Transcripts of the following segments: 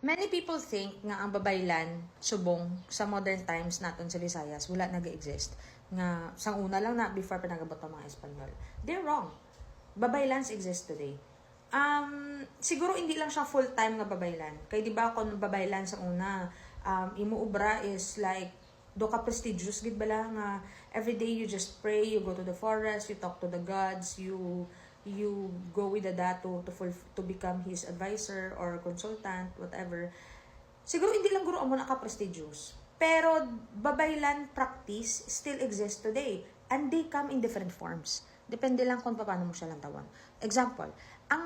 Many people think nga ang babaylan, subong, sa modern times naton sa Visayas, wala nag-exist. Nga, sang una lang na before pinagabot ang mga Espanyol. They're wrong. Babaylans exist today. Siguro hindi lang siya full-time nga babaylan. Kaya di ba kung babaylan sa una, imuubra is like, do ka prestigious, gid bala nga every day you just pray, you go to the forest, you talk to the gods, you go with the dato to become his advisor or consultant, whatever. Siguro hindi lang guro amo naka prestigious. Pero babaylan practice still exists today and they come in different forms. Depende lang kung paano mo siya lantawan. Example, ang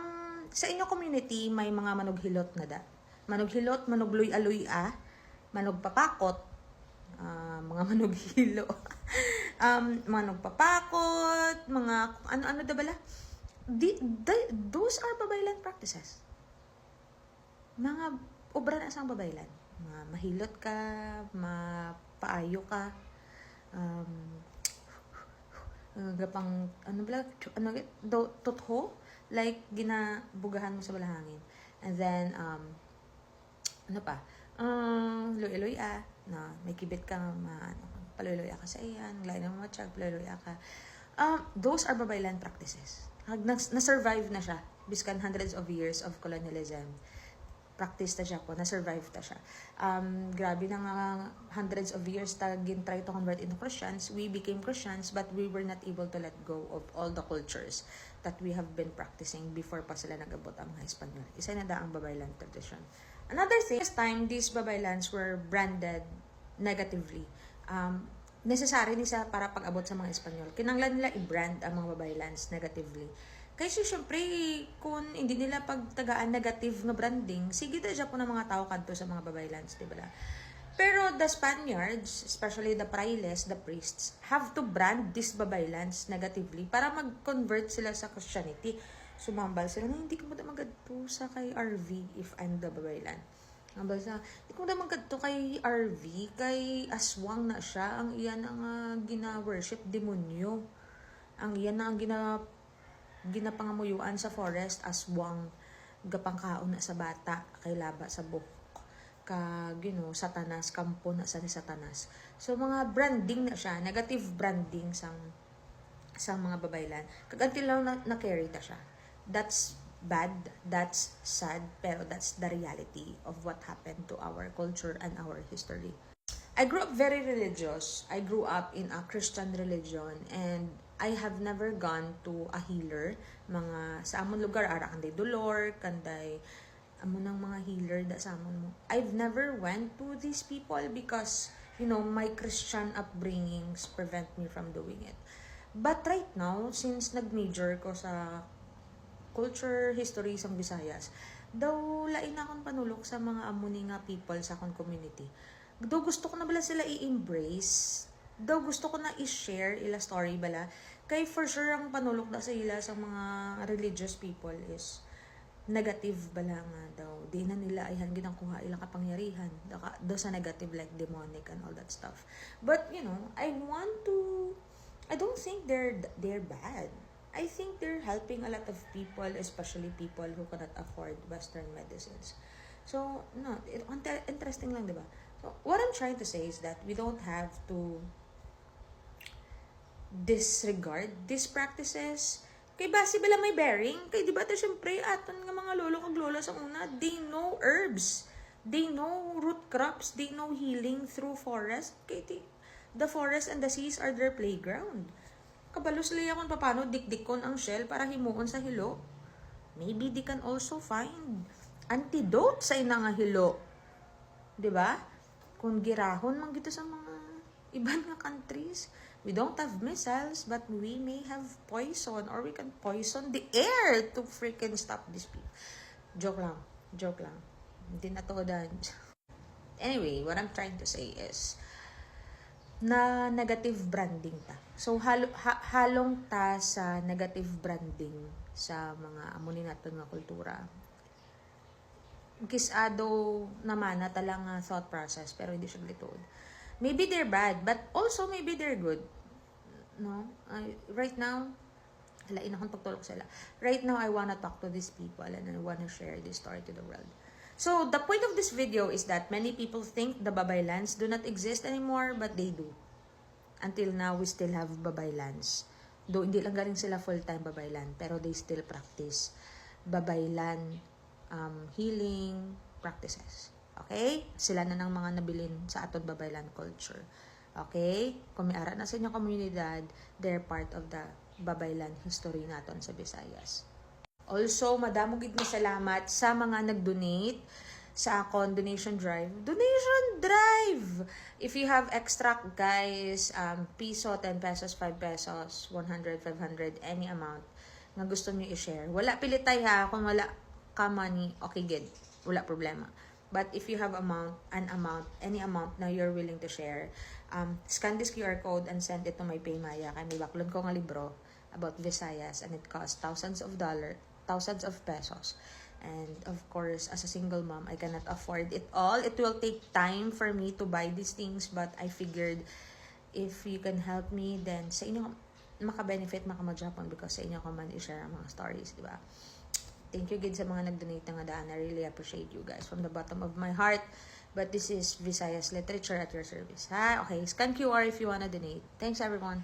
sa inyo community may mga manughilot na da. Manughilot, manugluy-aluy-a, manugpapakot, mga manughilo. Manugpapakot, mga ano-ano da bala. Those are babaylan practices. Mga obra na isang babaylan. Mahilot ka, mapaayo ka, gapang ano bala, tutho, like ginabugahan mo sa balahangin. And then ano pa? Luy-luy-a, na may kibit ka, paluy-luy-a ka sa iyan, lain ng mga tiyag, paluy-luy-a ka. Those are babaylan practices. Na-survive na siya, biskan hundreds of years of colonialism. Practice na siya po, na-survive na siya. Grabe na nga hundreds of years try to convert into Christians. We became Christians, but we were not able to let go of all the cultures that we have been practicing before pa sila nag-abot ang mga Espanyol. Isa na da ang babaylan tradition. Another thing, this time, these babaylans were branded negatively. Necessary ni sa para pag-abot sa mga Espanyol. Kinanglan nila i-brand ang mga babaylans negatively. Kasi syempre, kung hindi nila pagtagaan negative na branding, sige na po ng mga tao kanto sa mga babaylans, di ba? Pero the Spaniards, especially the frailes, the priests, have to brand these babaylans negatively para mag-convert sila sa Christianity. Sumambal sila na hindi ko magadto sa kay RV if I'm the babaylan. Ambal sa, hindi ko magadto kay RV, kay aswang na siya, ang iyan ang gina-worship demonyo. Ang iyan na ang ginapangamuyuan sa forest, aswang, gapangkaon na sa bata, kay laba sa buhok. Satanas, kampo na sa ni Satanas. So, mga branding na siya, negative branding sa mga babaylan. Kagantil lang na-carry ta siya. That's bad, that's sad, pero that's the reality of what happened to our culture and our history. I grew up very religious. I grew up in a Christian religion and I have never gone to a healer. Sa amon lugar, ara kanday dolor, kanday amo ng mga healer da sa amon mo. I've never went to these people because, my Christian upbringings prevent me from doing it. But right now, since nag-major ko sa culture, history sa Visayas, daw lain akong panulok sa mga amuni nga people sa akong community. Daw gusto ko na bala sila i-embrace. Daw gusto ko na i-share ila story bala. Kay for sure ang panulok na sa ila sa mga religious people is negative bala nga daw. Di na nila ay hangin ang kuha ilang kapangyarihan. Daw sa negative like demonic and all that stuff. But, I don't think they're bad. I think they're helping a lot of people, especially people who cannot afford Western medicines. So, interesting lang, diba? So, what I'm trying to say is that we don't have to disregard these practices. Kay base bala may bearing. Kay diba syempre, aton nga mga lolo kag lola sa una, they know herbs. They know root crops. They know healing through forest. Kay the forest and the seas are their playground. Kabalo sila kung paano dikdikon ang shell para himuon sa hilo. Maybe they can also find antidote sa ina nga hilo. 'Di ba? Kung girahon man gito sa mga ibang nga countries, we don't have missiles, but we may have poison or we can poison the air to freaking stop this people. Joke lang. Hindi na to dan. Anyway, what I'm trying to say is na negative branding ta. So, halong ta sa negative branding sa mga amunin natin nga kultura. Kisado naman na talang thought process, pero hindi siya litod. Maybe they're bad, but also maybe they're good. No? Right now, lain akong pagtulog sila. Right now, I wanna talk to these people and I wanna share this story to the world. So, the point of this video is that many people think the Babaylands do not exist anymore, but they do. Until now, we still have Babaylands. Though hindi lang galing sila full-time Babaylan, pero they still practice Babaylan healing practices. Okay? Sila na ng mga nabilin sa aton Babaylan culture. Okay? Kung may ara na sa inyong komunidad, they're part of the Babaylan history naton sa Visayas. Also, madamo gid na salamat sa mga nag-donate sa akon donation drive. Donation drive! If you have extra, guys, piso, 10 pesos, 5 pesos, 100, 500, any amount na gusto niyo i-share. Wala pilitay ha. Kung wala ka money, okay, good. Wala problema. But if you have any amount na you're willing to share, scan this QR code and send it to my Paymaya. Kaya may baklon ko nga libro about Visayas, and it costs thousands of pesos. And of course, as a single mom, I cannot afford it all. It will take time for me to buy these things, but I figured if you can help me, then sa inyo maka-benefit, maka-maghapon, because sa inyo ko man i-share ang mga stories, di ba? Thank you, gid, sa mga nag-donate nga daan. I really appreciate you guys from the bottom of my heart. But this is Visayas Literature at your service. Ha? Okay, scan QR if you wanna donate. Thanks, everyone.